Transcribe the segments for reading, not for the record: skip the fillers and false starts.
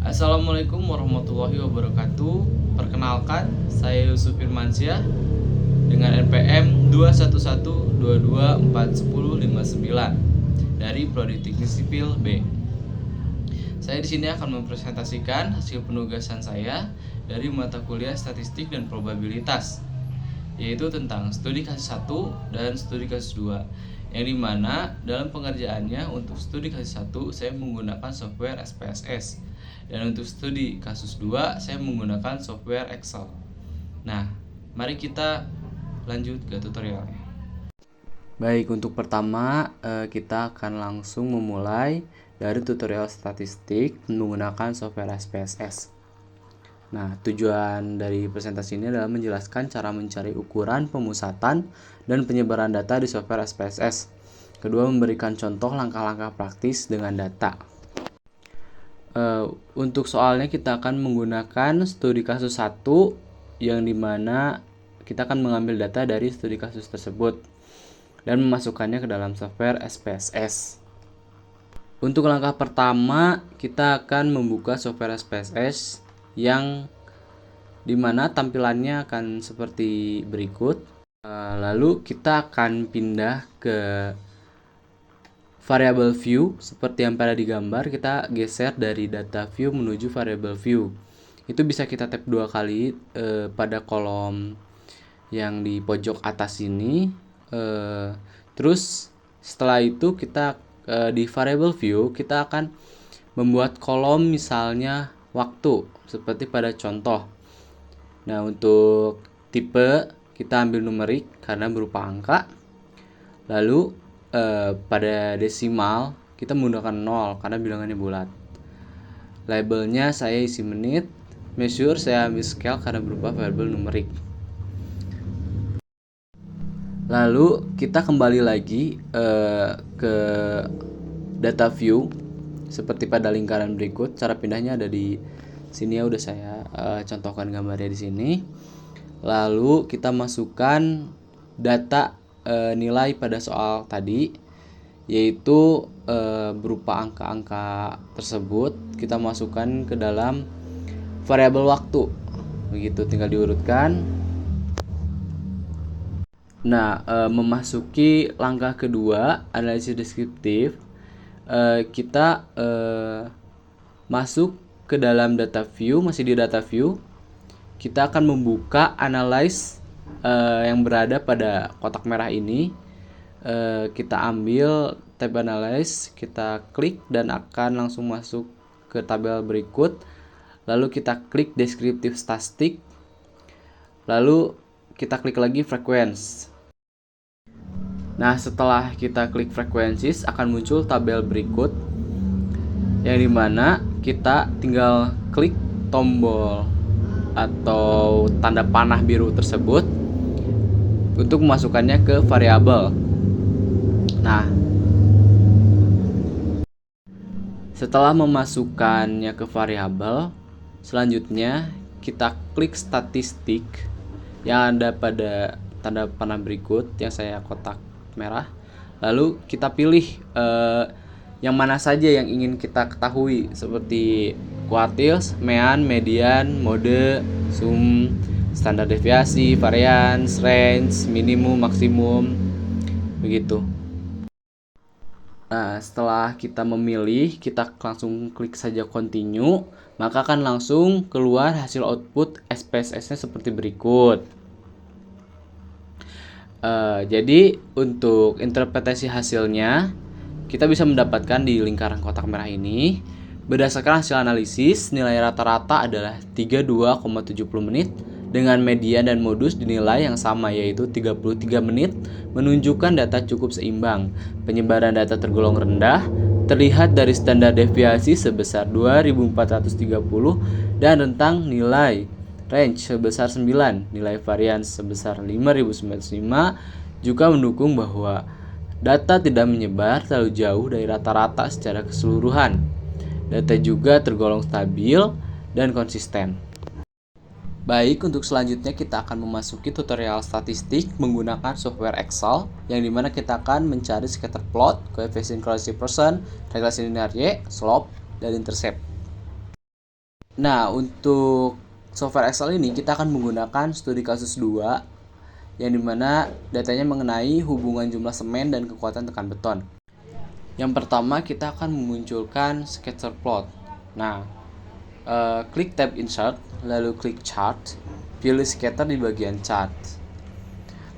Assalamualaikum warahmatullahi wabarakatuh. Perkenalkan, saya Yusuf Firmansyah dengan NPM 211224159 dari Prodi Teknik Sipil B. Saya di sini akan mempresentasikan hasil penugasan saya dari mata kuliah Statistik dan Probabilitas, yaitu tentang studi kasus 1 dan studi kasus 2, yang dimana dalam pengerjaannya untuk studi kasus 1 saya menggunakan software SPSS, dan untuk studi kasus 2 saya menggunakan software Excel. Nah, mari kita lanjut ke tutorialnya. Baik, untuk pertama kita akan langsung memulai dari tutorial statistik menggunakan software SPSS. Nah, tujuan dari presentasi ini adalah menjelaskan cara mencari ukuran, pemusatan, dan penyebaran data di software SPSS. Kedua, memberikan contoh langkah-langkah praktis dengan data. Untuk soalnya kita akan menggunakan studi kasus 1, yang dimana kita akan mengambil data dari studi kasus tersebut dan memasukkannya ke dalam software SPSS. Untuk langkah pertama, kita akan membuka software SPSS yang dimana tampilannya akan seperti berikut. Lalu kita akan pindah ke variable view seperti yang pada digambar. Kita geser dari data view menuju variable view. Itu bisa kita tap 2 kali pada kolom yang di pojok atas ini. Terus setelah itu kita di variable view kita akan membuat kolom misalnya waktu seperti pada contoh. Nah, untuk tipe kita ambil numerik karena berupa angka. Lalu pada desimal kita menggunakan 0 karena bilangannya bulat. Labelnya saya isi menit. Measure saya ambil scale karena berupa variabel numerik. Lalu kita kembali lagi ke data view seperti pada lingkaran berikut. Cara pindahnya ada di sini ya, udah saya contohkan gambarnya di sini. Lalu kita masukkan data nilai pada soal tadi, yaitu berupa angka-angka tersebut kita masukkan ke dalam variabel waktu. Begitu, tinggal diurutkan. Nah, memasuki langkah kedua, analisis deskriptif, kita masuk ke dalam data view. Masih di data view, kita akan membuka analyze yang berada pada kotak merah ini. Kita ambil tab analyze, kita klik dan akan langsung masuk ke tabel berikut. Lalu kita klik deskriptif statistik, lalu kita klik lagi frequency. Nah, setelah kita klik frequencies akan muncul tabel berikut, yang dimana kita tinggal klik tombol atau tanda panah biru tersebut untuk memasukkannya ke variabel. Nah, setelah memasukkannya ke variabel, selanjutnya kita klik statistik yang ada pada tanda panah berikut yang saya kotak merah. Lalu kita pilih yang mana saja yang ingin kita ketahui, seperti quartiles, mean, median, mode, sum, standar deviasi, variance, range, minimum, maksimum, begitu. Nah, setelah kita memilih, kita langsung klik saja continue, maka akan langsung keluar hasil output SPSS-nya seperti berikut. Jadi untuk interpretasi hasilnya kita bisa mendapatkan di lingkaran kotak merah ini. Berdasarkan hasil analisis, nilai rata-rata adalah 32,70 menit dengan median dan modus dinilai yang sama, yaitu 33 menit, menunjukkan data cukup seimbang. Penyebaran data tergolong rendah, terlihat dari standar deviasi sebesar 2430 dan rentang nilai range sebesar 9, nilai variance sebesar 5905 juga mendukung bahwa data tidak menyebar terlalu jauh dari rata-rata secara keseluruhan. Data juga tergolong stabil dan konsisten. Baik, untuk selanjutnya kita akan memasuki tutorial statistik menggunakan software Excel, yang dimana kita akan mencari scatter plot, koefisien correlation percent, regresi linear Y, slope, dan intercept. Nah, untuk software Excel ini kita akan menggunakan studi kasus 2 yang dimana datanya mengenai hubungan jumlah semen dan kekuatan tekan beton. Yang pertama kita akan memunculkan scatter plot. Nah, klik tab insert, lalu klik chart, pilih scatter di bagian chart.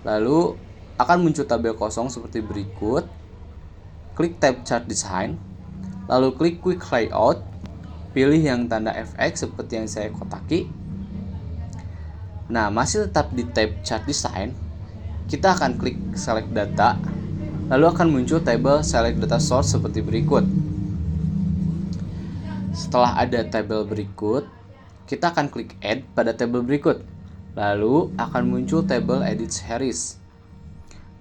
Lalu akan muncul tabel kosong seperti berikut. Klik tab chart design, lalu klik quick layout, pilih yang tanda FX seperti yang saya kotaki. Nah, masih tetap di tab chart design, kita akan klik select data, lalu akan muncul tabel select data source seperti berikut. Setelah ada tabel berikut, kita akan klik add pada tabel berikut, lalu akan muncul tabel edit series.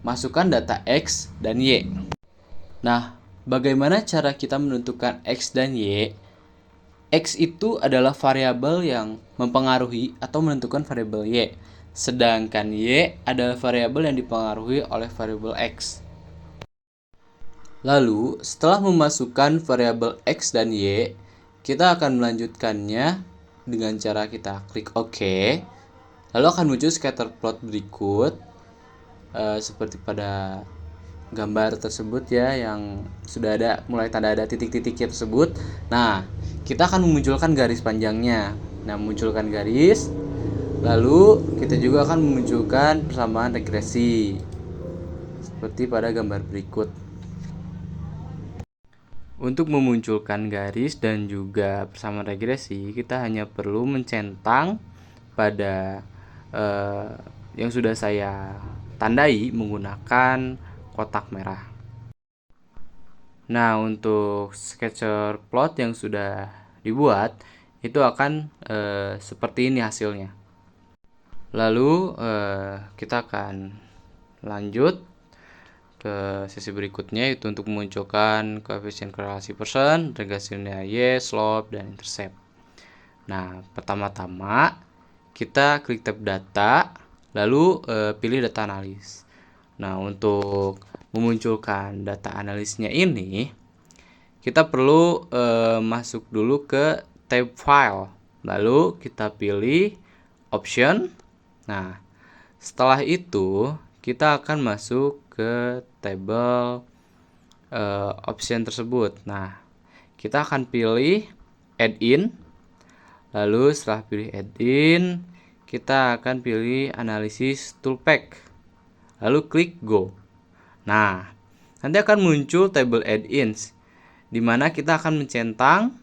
Masukkan data X dan Y. Nah, bagaimana cara kita menentukan X dan Y? X itu adalah variabel yang mempengaruhi atau menentukan variabel Y, sedangkan Y adalah variabel yang dipengaruhi oleh variabel X. Lalu, setelah memasukkan variabel X dan Y, kita akan melanjutkannya dengan cara kita klik OK. Lalu akan muncul scatter plot berikut, seperti pada gambar tersebut ya, yang sudah ada mulai tanda ada titik-titiknya tersebut. Nah, kita akan memunculkan garis panjangnya. Nah, memunculkan garis, lalu kita juga akan memunculkan persamaan regresi seperti pada gambar berikut. Untuk memunculkan garis dan juga persamaan regresi, kita hanya perlu mencentang pada yang sudah saya tandai menggunakan kotak merah. Nah, untuk scatter plot yang sudah dibuat itu akan seperti ini hasilnya. Lalu kita akan lanjut ke sesi berikutnya, yaitu untuk memunculkan koefisien korelasi persen, regresi nilai Y, slope, dan intercept. Nah, pertama-tama kita klik tab data, lalu pilih data analis. Nah, untuk memunculkan data analisnya ini, kita perlu masuk dulu ke tab file, lalu kita pilih option. Nah, setelah itu kita akan masuk ke tabel option tersebut. Nah, kita akan pilih add in. Lalu setelah pilih add in, kita akan pilih analisis toolpack. Lalu klik go. Nah, nanti akan muncul tabel add-ins, di mana kita akan mencentang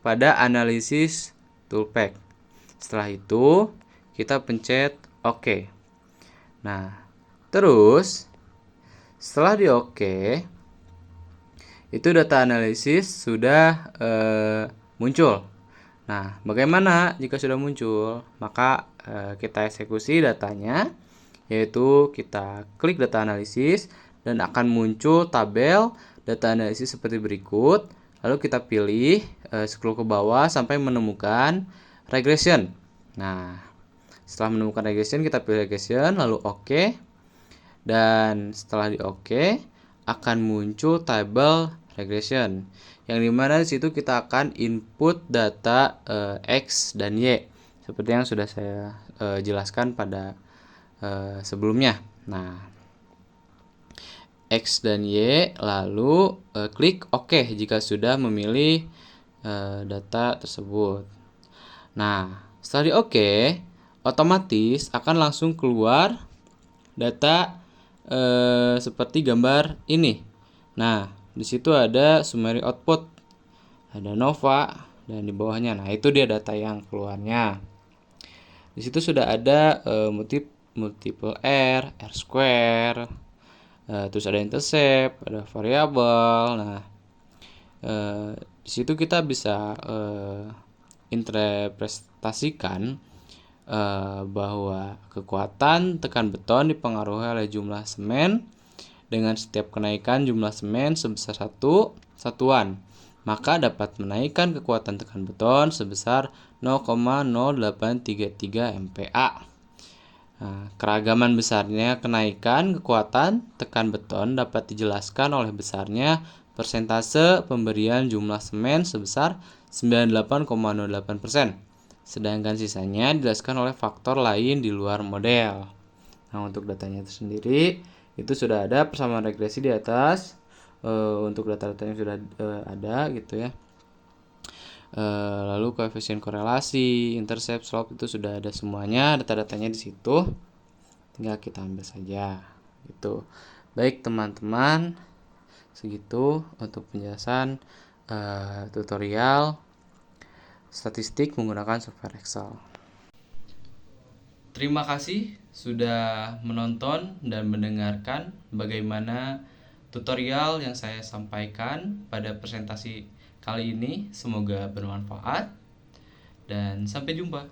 pada analisis toolpack. Setelah itu, kita pencet OK. Nah, terus setelah di OK, itu data analisis sudah muncul. Nah, bagaimana jika sudah muncul? Maka kita eksekusi datanya, yaitu kita klik data analisis dan akan muncul tabel data analisis seperti berikut. Lalu kita pilih scroll ke bawah sampai menemukan regression. Nah, setelah menemukan regression, kita pilih regression, lalu OK. Dan setelah di OK, akan muncul tabel regression, yang dimana di situ kita akan input data X dan Y, seperti yang sudah saya jelaskan pada sebelumnya. Nah, X dan Y, lalu klik OK jika sudah memilih data tersebut. Nah, setelah di OK, otomatis akan langsung keluar data seperti gambar ini. Nah, di situ ada summary output, ada Nova, dan di bawahnya. Nah, itu dia data yang keluarnya. Di situ sudah ada multiple R, R square, terus ada intercept, ada variabel. Nah, di situ kita bisa interpretasikan bahwa kekuatan tekan beton dipengaruhi oleh jumlah semen dengan setiap kenaikan jumlah semen sebesar 1 satuan, maka dapat menaikkan kekuatan tekan beton sebesar 0,0833 MPa. Nah, keragaman besarnya kenaikan kekuatan tekan beton dapat dijelaskan oleh besarnya persentase pemberian jumlah semen sebesar 98,08%. Sedangkan sisanya dijelaskan oleh faktor lain di luar model. Nah, untuk datanya itu sendiri itu sudah ada persamaan regresi di atas. Untuk data-data yang sudah ada gitu ya. Lalu koefisien korelasi, intercept, slope itu sudah ada semuanya, data-datanya di situ. Tinggal kita ambil saja gitu. Baik teman-teman, segitu untuk penjelasan tutorial statistik menggunakan software Excel. Terima kasih sudah menonton dan mendengarkan bagaimana tutorial yang saya sampaikan pada presentasi kali ini. Semoga bermanfaat dan sampai jumpa.